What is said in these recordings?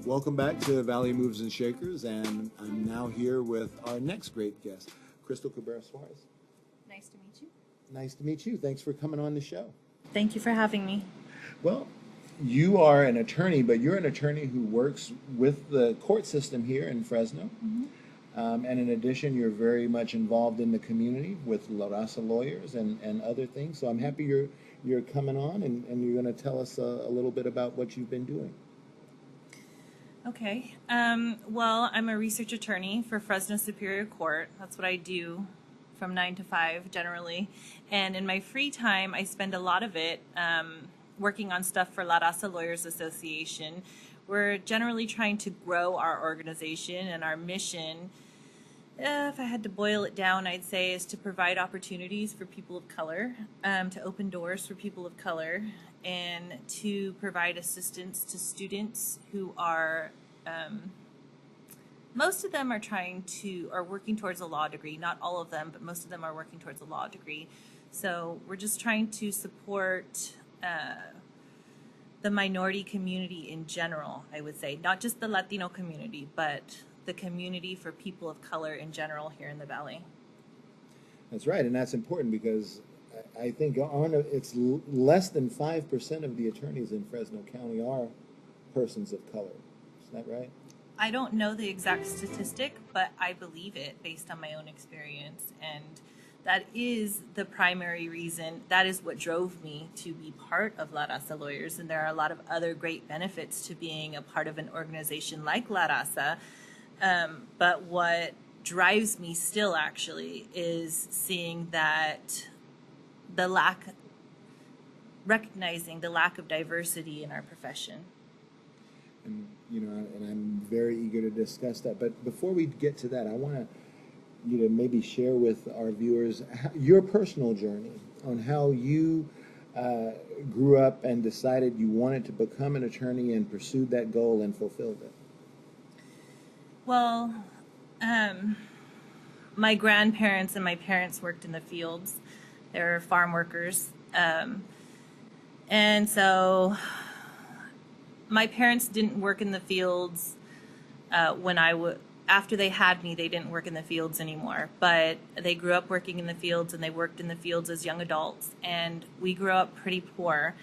Welcome back to Valley Moves and Shakers, and I'm now here with our next great guest, Crystal Cabrera Suarez. Nice to meet you. Nice to meet you. Thanks for coming on the show. Thank you for having me. Well, you are an attorney, but you're an attorney who works with the court system here in Fresno. Mm-hmm. And in addition, you're very much involved in the community with Raza Lawyers and other things. So I'm happy you're coming on, and you're going to tell us a little bit about what you've been doing. Okay. Well, I'm a research attorney for Fresno Superior Court. That's what I do from 9 to 5 generally. And in my free time, I spend a lot of it working on stuff for Raza Lawyers Association. We're generally trying to grow our organization, and our mission, if I had to boil it down, I'd say is to provide opportunities for people of color, to open doors for people of color, and to provide assistance to students who are, most of them are working towards a law degree. Not all of them, but most of them are working towards a law degree. So we're just trying to support the minority community in general, I would say. Not just the Latino community, but the community for people of color in general here in the Valley. That's right, and that's important because I think it's less than 5% of the attorneys in Fresno County are persons of color. Is that right? I don't know the exact statistic, but I believe it based on my own experience, and that is the primary reason. That is what drove me to be part of La Raza Lawyers, and there are a lot of other great benefits to being a part of an organization like La Raza. But what drives me still actually is seeing that recognizing the lack of diversity in our profession. And and I'm very eager to discuss that. But before we get to that, I want you to maybe share with our viewers your personal journey on how you grew up and decided you wanted to become an attorney and pursued that goal and fulfilled it. Well, my grandparents and my parents worked in the fields. They were farm workers. And so my parents didn't work in the fields after they had me, they didn't work in the fields anymore. But they grew up working in the fields, and they worked in the fields as young adults. And we grew up pretty poor.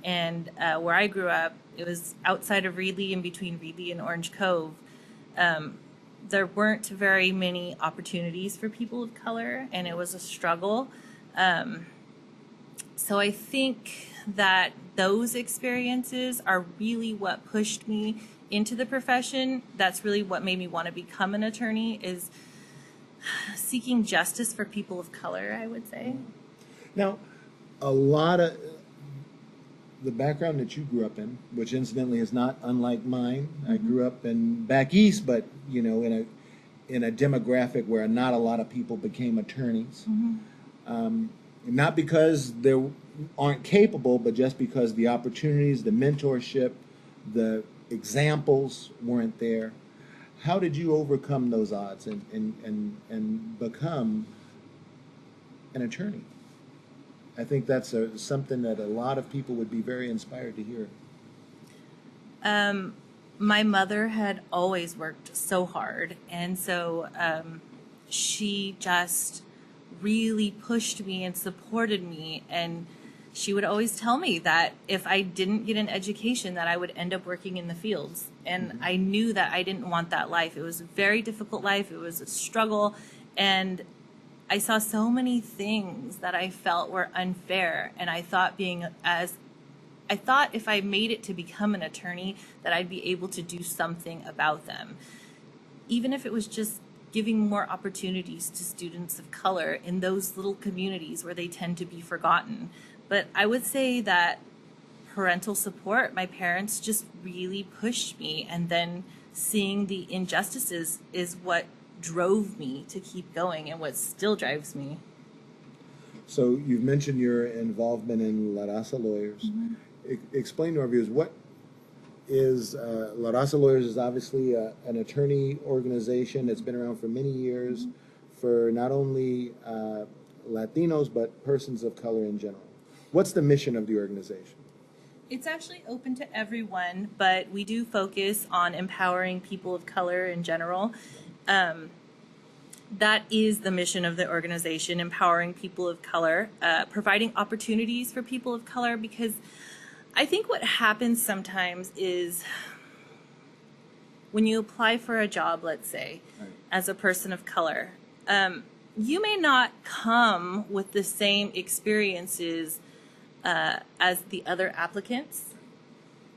And where I grew up, it was outside of Reedley, in between Reedley and Orange Cove. There weren't very many opportunities for people of color, and it was a struggle. So I think that those experiences are really what pushed me into the profession. That's really what made me want to become an attorney, is seeking justice for people of color, I would say. Now, a lot of the background that you grew up in, which incidentally is not unlike mine. Mm-hmm. I grew up back east, but in a demographic where not a lot of people became attorneys. Mm-hmm. Not because they aren't capable, but just because the opportunities, the mentorship, the examples weren't there. How did you overcome those odds and become an attorney? I think that's something that a lot of people would be very inspired to hear. My mother had always worked so hard, and so she just really pushed me and supported me, and she would always tell me that if I didn't get an education, that I would end up working in the fields. And I knew that I didn't want that life. It was a very difficult life. It was a struggle, and I saw so many things that I felt were unfair, and I thought if I made it to become an attorney, that I'd be able to do something about them. Even if it was just giving more opportunities to students of color in those little communities where they tend to be forgotten. But I would say that parental support, my parents just really pushed me, and then seeing the injustices is what drove me to keep going and what still drives me. So you've mentioned your involvement in La Raza Lawyers. Mm-hmm. Explain to our viewers, what is La Raza Lawyers is obviously an attorney organization that's been around for many years, mm-hmm. for not only Latinos but persons of color in general. What's the mission of the organization? It's actually open to everyone, but we do focus on empowering people of color in general. That is the mission of the organization, empowering people of color, providing opportunities for people of color, because I think what happens sometimes is when you apply for a job, let's say, as a person of color, you may not come with the same experiences as the other applicants.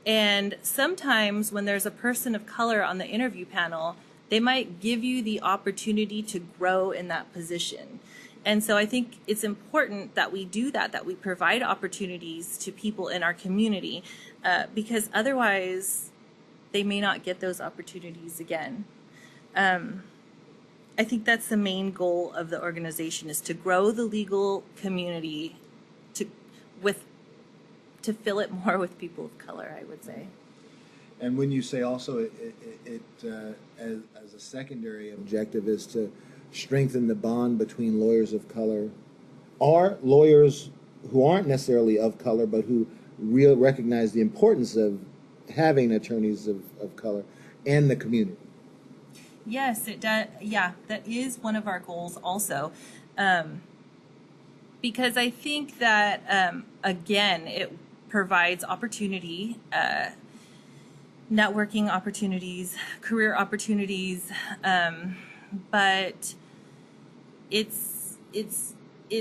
And sometimes when there's a person of color on the interview panel, they might give you the opportunity to grow in that position. And so I think it's important that we do that we provide opportunities to people in our community, because otherwise they may not get those opportunities again. I think that's the main goal of the organization, is to grow the legal community to fill it more with people of color, I would say. And when you say also as a secondary objective is to strengthen the bond between lawyers of color, or lawyers who aren't necessarily of color but who recognize the importance of having attorneys of color and the community. Yes, it does. Yeah, that is one of our goals also. Because I think that, again, it provides opportunity, networking opportunities, career opportunities, but it's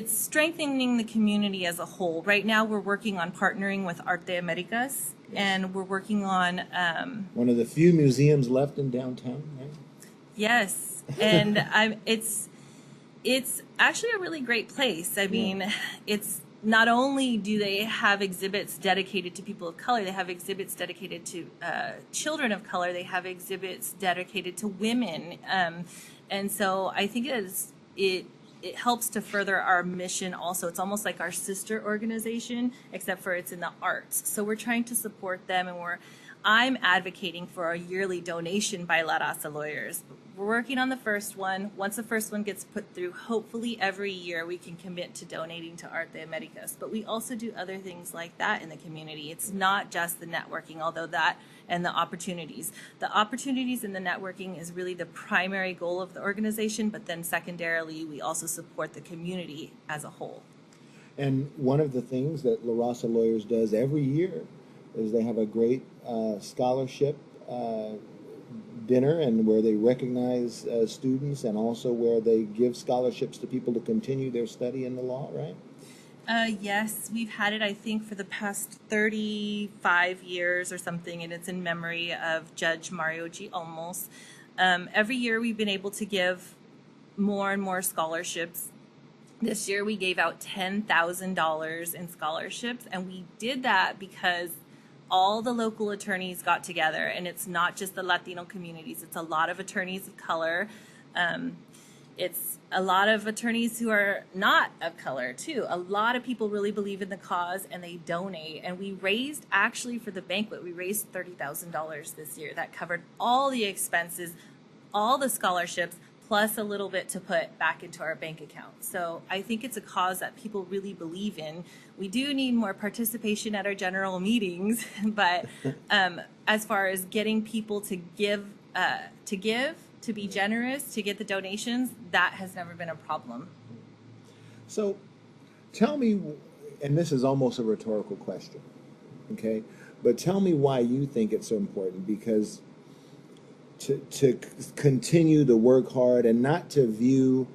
strengthening the community as a whole. Right now, we're working on partnering with Arte Americas, and we're working on one of the few museums left in downtown, right? Yes, and it's actually a really great place. I mean, it's not only do they have exhibits dedicated to people of color, they have exhibits dedicated to children of color, they have exhibits dedicated to women, and so I think it helps to further our mission also. It's almost like our sister organization, except for it's in the arts. So we're trying to support them, and I'm advocating for a yearly donation by La Raza Lawyers. We're working on the first one. Once the first one gets put through, hopefully every year we can commit to donating to Arte Americas. But we also do other things like that in the community. It's not just the networking, although that and the opportunities. The opportunities and the networking is really the primary goal of the organization, but then secondarily, we also support the community as a whole. And one of the things that La Raza Lawyers does every year is they have a great scholarship dinner, and where they recognize students, and also where they give scholarships to people to continue their study in the law, right? Yes, we've had it, I think, for the past 35 years or something, and it's in memory of Judge Mario G. Olmos. Every year we've been able to give more and more scholarships. This year we gave out $10,000 in scholarships, and we did that because all the local attorneys got together, and it's not just the Latino communities. It's a lot of attorneys of color. It's a lot of attorneys who are not of color, too. A lot of people really believe in the cause, and they donate. And we raised, actually, for the banquet, we raised $30,000 this year. That covered all the expenses, all the scholarships, plus a little bit to put back into our bank account. So I think it's a cause that people really believe in. We do need more participation at our general meetings, but as far as getting people to give, to be generous, to get the donations, that has never been a problem. So tell me, and this is almost a rhetorical question, okay? But tell me why you think it's so important, because to continue to work hard and not to view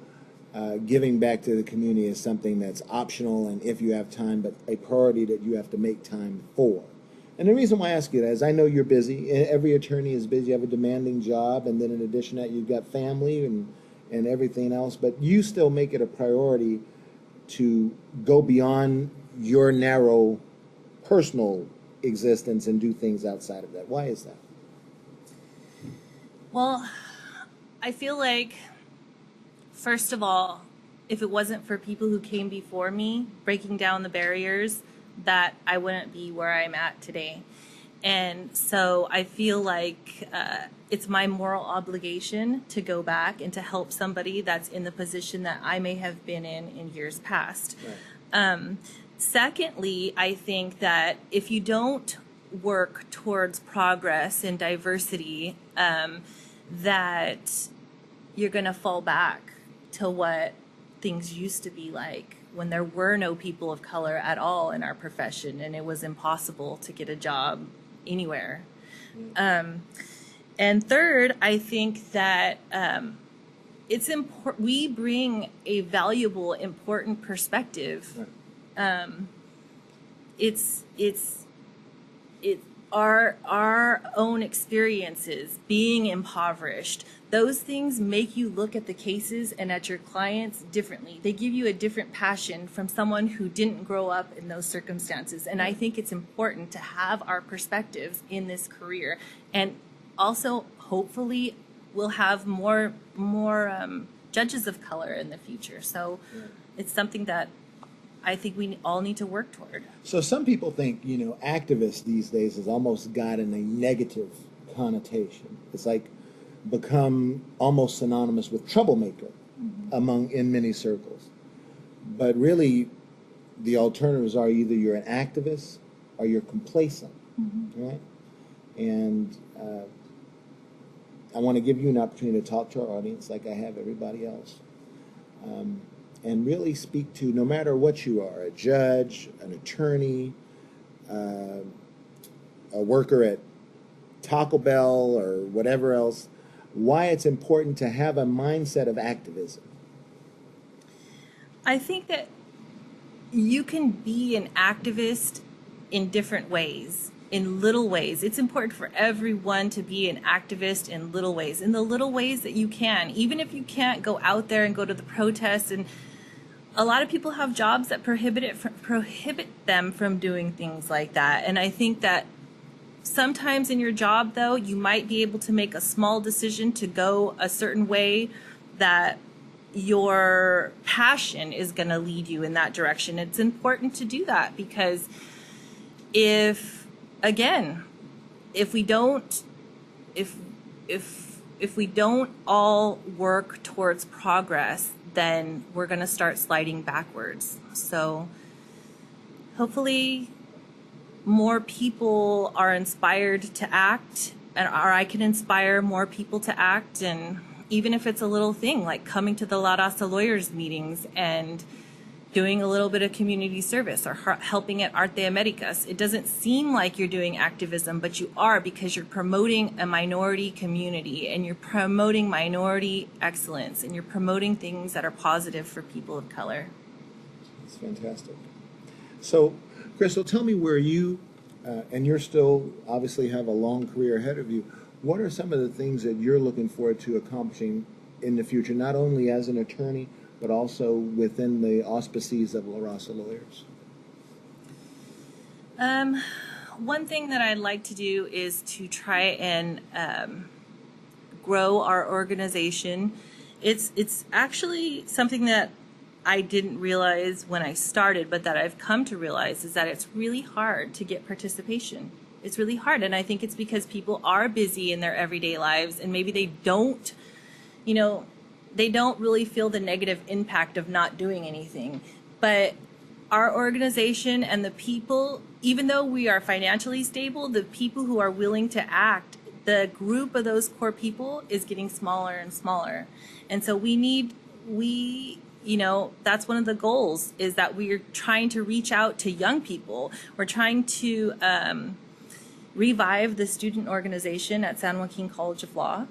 giving back to the community as something that's optional and if you have time, but a priority that you have to make time for. And the reason why I ask you that is I know you're busy. Every attorney is busy. You have a demanding job, and then in addition to that, you've got family and everything else. But you still make it a priority to go beyond your narrow personal existence and do things outside of that. Why is that? Well, I feel like, first of all, if it wasn't for people who came before me, breaking down the barriers, that I wouldn't be where I'm at today. And so I feel like it's my moral obligation to go back and to help somebody that's in the position that I may have been in years past. Right. Secondly, I think that if you don't work towards progress and diversity, that you're going to fall back to what things used to be like when there were no people of color at all in our profession and it was impossible to get a job anywhere. And third, I think that it's important. We bring a valuable, important perspective. It's our own experiences, being impoverished. Those things make you look at the cases and at your clients differently. They give you a different passion from someone who didn't grow up in those circumstances. And I think it's important to have our perspectives in this career. And also, hopefully, we'll have more judges of color in the future. So it's something that I think we all need to work toward. So some people think, activist these days has almost gotten a negative connotation. It's like become almost synonymous with troublemaker in many circles. But really, the alternatives are either you're an activist or you're complacent, right? And I want to give you an opportunity to talk to our audience like I have everybody else. And really speak to, no matter what you are, a judge, an attorney, a worker at Taco Bell or whatever else, why it's important to have a mindset of activism. I think that you can be an activist in different ways, in little ways. It's important for everyone to be an activist in little ways, in the little ways that you can, even if you can't go out there and go to the protests. And a lot of people have jobs that prohibit them from doing things like that. And I think that sometimes in your job, though, you might be able to make a small decision to go a certain way that your passion is going to lead you in that direction. It's important to do that because if we don't all work towards progress, then we're going to start sliding backwards. So hopefully more people are inspired to act, or I can inspire more people to act. And even if it's a little thing like coming to the La Raza Lawyers meetings and doing a little bit of community service or helping at Arte Americas. It doesn't seem like you're doing activism, but you are, because you're promoting a minority community and you're promoting minority excellence and you're promoting things that are positive for people of color. That's fantastic. So, Crystal, tell me where you, and you're still obviously have a long career ahead of you, what are some of the things that you're looking forward to accomplishing in the future, not only as an attorney, but also within the auspices of La Raza Lawyers? One thing that I'd like to do is to try and grow our organization. It's actually something that I didn't realize when I started, but that I've come to realize is that it's really hard to get participation. It's really hard, and I think it's because people are busy in their everyday lives, and maybe they don't, they don't really feel the negative impact of not doing anything. But our organization and the people, even though we are financially stable, the people who are willing to act, the group of those core people is getting smaller and smaller. And so that's one of the goals, is that we're trying to reach out to young people. We're trying to revive the student organization at San Joaquin College of Law.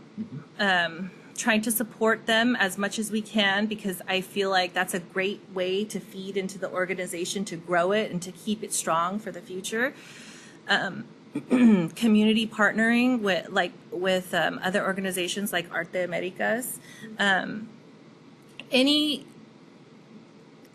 Trying to support them as much as we can, because I feel like that's a great way to feed into the organization, to grow it and to keep it strong for the future. Community partnering with other organizations like Arte Americas.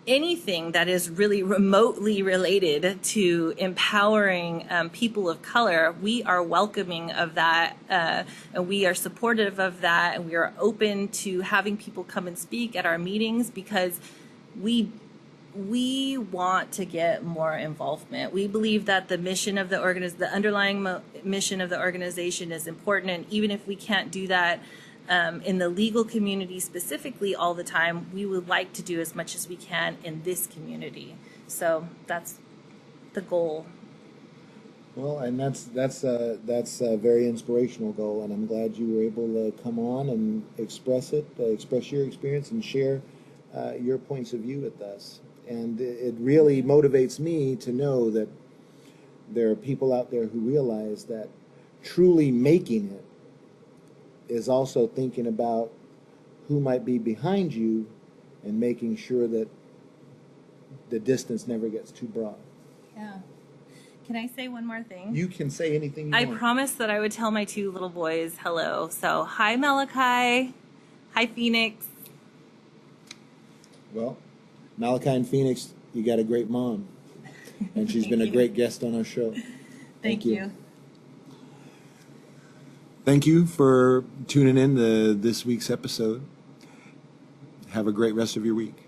Anything that is really remotely related to empowering people of color, we are welcoming of that, and we are supportive of that, and we are open to having people come and speak at our meetings, because we want to get more involvement. We believe that the mission of the underlying mission of the organization is important, and even if we can't do that in the legal community specifically all the time, we would like to do as much as we can in this community. So that's the goal. Well, and that's a very inspirational goal, and I'm glad you were able to come on and express your experience, and share your points of view with us. And it really motivates me to know that there are people out there who realize that truly making it is also thinking about who might be behind you and making sure that the distance never gets too broad. Yeah. Can I say one more thing? You can say anything you I want. promised that I would tell my 2 little boys hello. So, hi Malachi. Hi Phoenix. Well, Malachi and Phoenix, you got a great mom. And she's been a great guest on our show. Thank you. Thank you for tuning in to this week's episode. Have a great rest of your week.